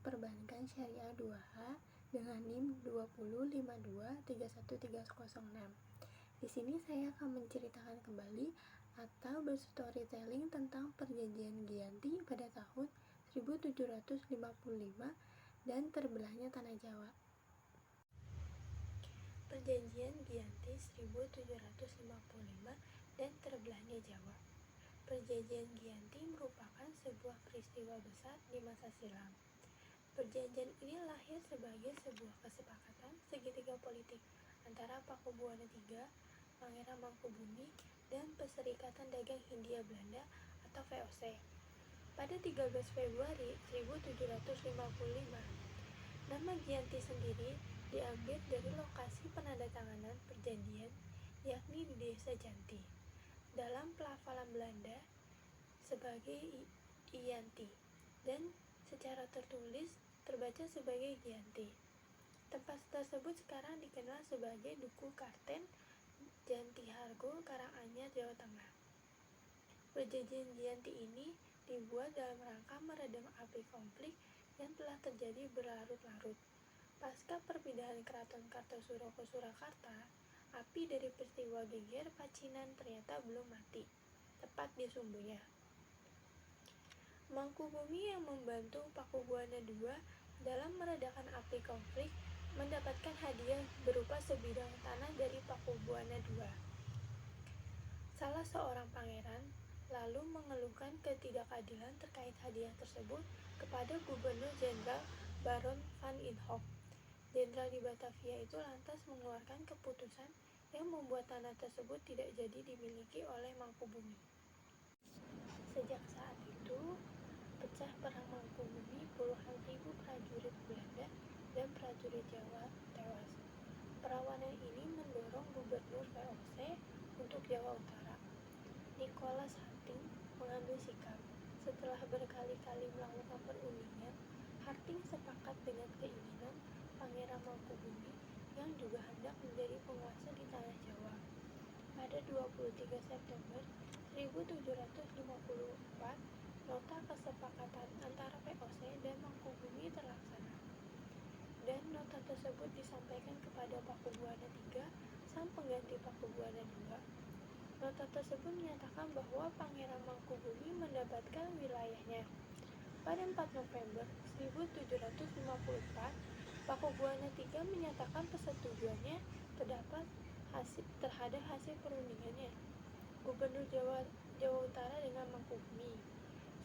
Perbankan Syariah 2H dengan NIM 205231306. Di sini saya akan menceritakan kembali atau berstorytelling tentang perjanjian Giyanti pada tahun 1755 dan terbelahnya tanah Jawa. Perjanjian Giyanti 1755 dan terbelahnya Jawa. Perjanjian Giyanti merupakan sebuah peristiwa besar di masa silam. Perjanjian ini lahir sebagai sebuah kesepakatan segitiga politik antara Pakubuwana III, Pangeran Mangkubumi, dan Perserikatan Dagang Hindia Belanda atau VOC pada 13 Februari 1755. Nama Giyanti sendiri diambil dari lokasi penandatanganan perjanjian, yakni di Desa Janti. Dalam pelafalan Belanda sebagai Iyanti dan secara tertulis terbaca sebagai Giyanti. Tempat tersebut sekarang dikenal sebagai Duku Karten, Jantihargo, Karanganyar, Jawa Tengah. Perjanjian Giyanti ini dibuat dalam rangka meredam api konflik yang telah terjadi berlarut-larut. Pasca perpindahan Keraton Kartosuro ke Surakarta, api dari peristiwa Geger Pacinan ternyata belum mati, tepat di sumbunya. Mangkubumi yang membantu Pakubuwana II dalam meredakan api konflik mendapatkan hadiah berupa sebidang tanah dari Pakubuwana II. Salah seorang pangeran lalu mengeluhkan ketidakadilan terkait hadiah tersebut kepada Gubernur Jenderal Baron van Inhofe. Jenderal di Batavia itu lantas mengeluarkan keputusan yang membuat tanah tersebut tidak jadi dimiliki oleh Mangkubumi. Sejak saat itu, pecah perang Mangkubumi, puluhan ribu prajurit Belanda dan prajurit Jawa tewas. Perlawanan ini mendorong Gubernur VOC untuk Jawa Utara, Nicholas Harting, mengambil sikap. Setelah berkali-kali melakukan perundingan, Harting sepakat dengan keinginan Pangeran Mangkubumi yang juga hendak menjadi penguasa di tanah Jawa. Pada 23 September 1754, nota kesepakatan antara VOC dan Mangkubumi terlaksana, dan nota tersebut disampaikan kepada Pakubuwana III, sang pengganti Pakubuwana II. Nota tersebut menyatakan bahwa Pangeran Mangkubumi mendapatkan wilayahnya. Pada 4 November 1754, Pakubuwana III menyatakan persetujuannya terhadap hasil perundingannya Gubernur Jawa Utara dengan Mangkubumi.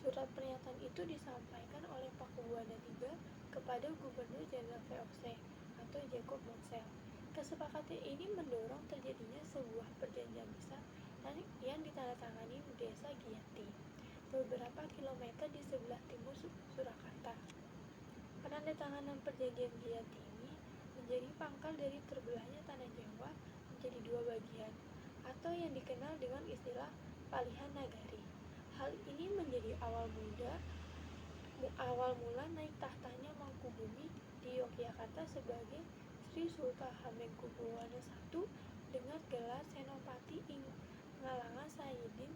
Surat pernyataan itu disampaikan oleh Pakubuwana III kepada Gubernur Jenderal VOC atau Jacob Monsel. Kesepakatan ini mendorong terjadinya sebuah perjanjian besar yang ditandatangani di Desa Giyanti, beberapa kilometer di sebelah timur Surakarta. Penandatanganan perjanjian Giyanti ini menjadi pangkal dari terbelahnya tanah Jawa menjadi dua bagian, atau yang dikenal dengan istilah Palihan Nagari. Hal ini menjadi awal mula naik tahtanya Mangkubumi di Yogyakarta sebagai Sri Sultan Hamengkubuwana I dengan gelar Senopati ing Ngalangan Sayyidin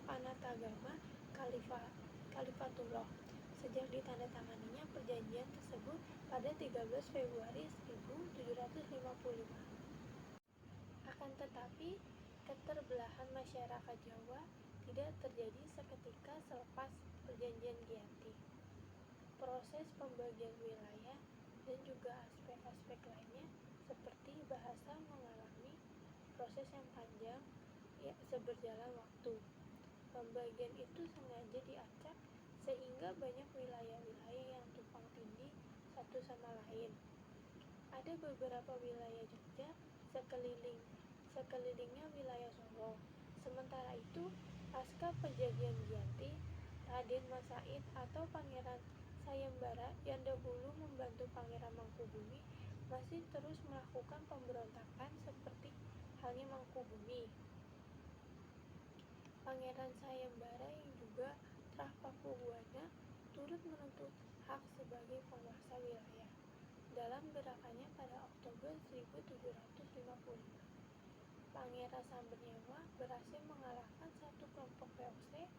Panatagama Khalifatullah. Sejak ditandatanganinya perjanjian tersebut pada 13 Februari 1755. Akan tetapi, keterbelahan masyarakat Jawa tidak terjadi seketika selepas perjanjian Giyanti. Proses pembagian wilayah dan juga aspek-aspek lainnya seperti bahasa mengalami proses yang panjang seberjalan waktu. Pembagian itu sengaja diacak sehingga banyak wilayah-wilayah yang tumpang tindih satu sama lain. Ada beberapa wilayah Jogja sekelilingnya wilayah Solo. Sementara itu, pasca perjanjian Giyanti, Raden Mas Said atau Pangeran Sayembara yang dahulu membantu Pangeran Mangkubumi masih terus melakukan pemberontakan seperti halnya Mangkubumi. Pangeran Sayembara yang juga Trah Pakubuwana turut menuntut hak sebagai penguasa wilayah. Dalam gerakannya pada Oktober 1755, Pangeran Sambernyawa berhasil mengalahkan satu kelompok VOC.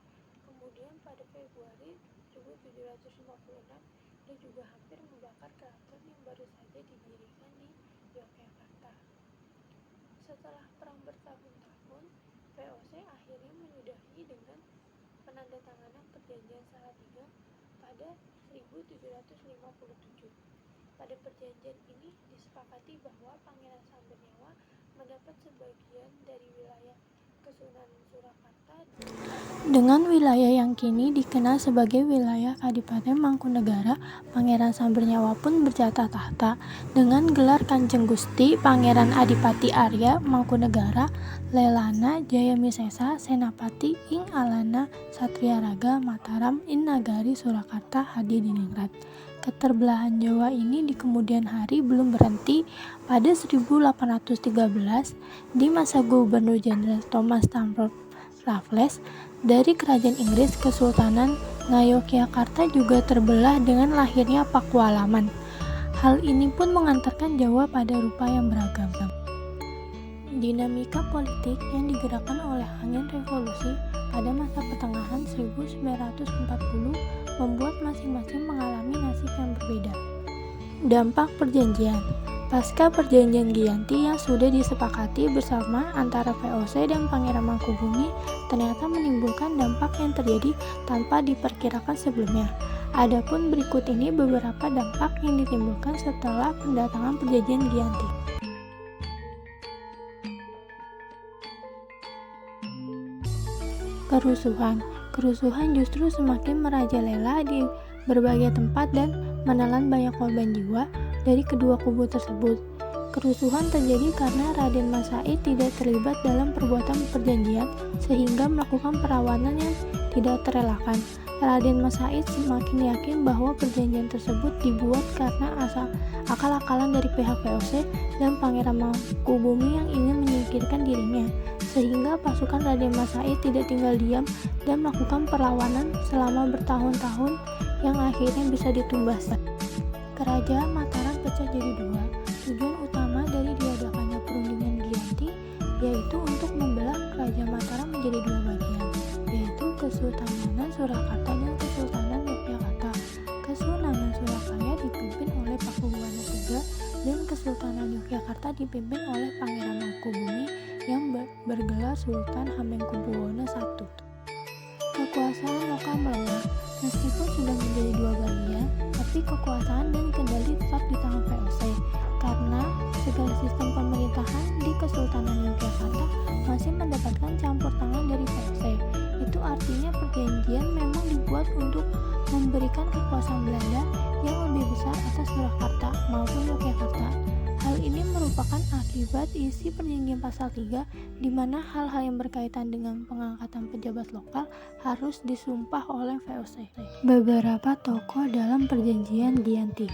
Kemudian pada Februari 1756, 1756, dia juga hampir membakar keraton yang baru saja didirikan di Yogyakarta. Setelah perang bertahun-tahun, VOC akhirnya menyudahi dengan penandatanganan Perjanjian Salatiga pada 1757. Pada perjanjian ini disepakati bahwa Pangeran Sambernyawa mendapat sebagian dari wilayah Kesunanan Surakarta dengan wilayah yang kini dikenal sebagai wilayah Kadipaten Mangkunegara. Pangeran Sambernyawa pun berjatah tahta dengan gelar Kanjeng Gusti Pangeran Adipati Arya Mangkunegara Lelana Jayamisesa Senapati ing Alana Satria Raga Mataram in Nagari Surakarta Hadi Diningrat. Keterbelahan Jawa ini di kemudian hari belum berhenti. Pada 1813, di masa Gubernur Jenderal Thomas Stamford Raffles, dari Kerajaan Inggris, Kesultanan Ngayogyakarta juga terbelah dengan lahirnya Pakualaman. Hal ini pun mengantarkan Jawa pada rupa yang beragam. Dinamika politik yang digerakkan oleh angin revolusi pada masa pertengahan 1940 membuat masing-masing mengalami nasib yang berbeda. Dampak perjanjian. Pasca perjanjian Giyanti yang sudah disepakati bersama antara VOC dan Pangeran Mangkubumi ternyata menimbulkan dampak yang terjadi tanpa diperkirakan sebelumnya. Adapun berikut ini beberapa dampak yang ditimbulkan setelah pendatangan perjanjian Giyanti. Kerusuhan justru semakin merajalela di berbagai tempat dan menelan banyak korban jiwa dari kedua kubu tersebut. Kerusuhan terjadi karena Raden Mas Said tidak terlibat dalam perbuatan perjanjian sehingga melakukan perlawanan yang tidak terelakkan. Raden Mas Said semakin yakin bahwa perjanjian tersebut dibuat karena akal-akalan dari pihak VOC dan Pangeran Mangkubumi yang ingin menyingkirkan dirinya, sehingga pasukan Raden Mas Said tidak tinggal diam dan melakukan perlawanan selama bertahun-tahun yang akhirnya bisa ditumbaskan. Kerajaan Mataram pecah jadi dua. Tujuan utama dari diadakannya perundingan Giyanti yaitu untuk membelah Kerajaan Mataram menjadi dua bagian, yaitu Kesultanan Surakarta dan Kesultanan Yogyakarta. Kesultanan Surakarta dipimpin oleh Pakubuwana III dan Kesultanan Yogyakarta dipimpin oleh Pangeran Mangkubumi yang bergelar Sultan Hamengkubuwono I. Kekuasaan lokal melemah. Meskipun sudah menjadi dua bagian, tapi kekuasaan dan kendali tetap di tangan VOC karena segala sistem pemerintahan di Kesultanan Yogyakarta masih mendapatkan campur tangan dari VOC. Itu artinya perjanjian memang dibuat untuk memberikan kekuasaan Belanda yang lebih besar atas Surakarta maupun Yogyakarta. Hal ini merupakan akibat isi perjanjian pasal 3 di mana hal-hal yang berkaitan dengan pengangkatan pejabat lokal harus disumpah oleh VOC. Beberapa tokoh dalam perjanjian Giyanti.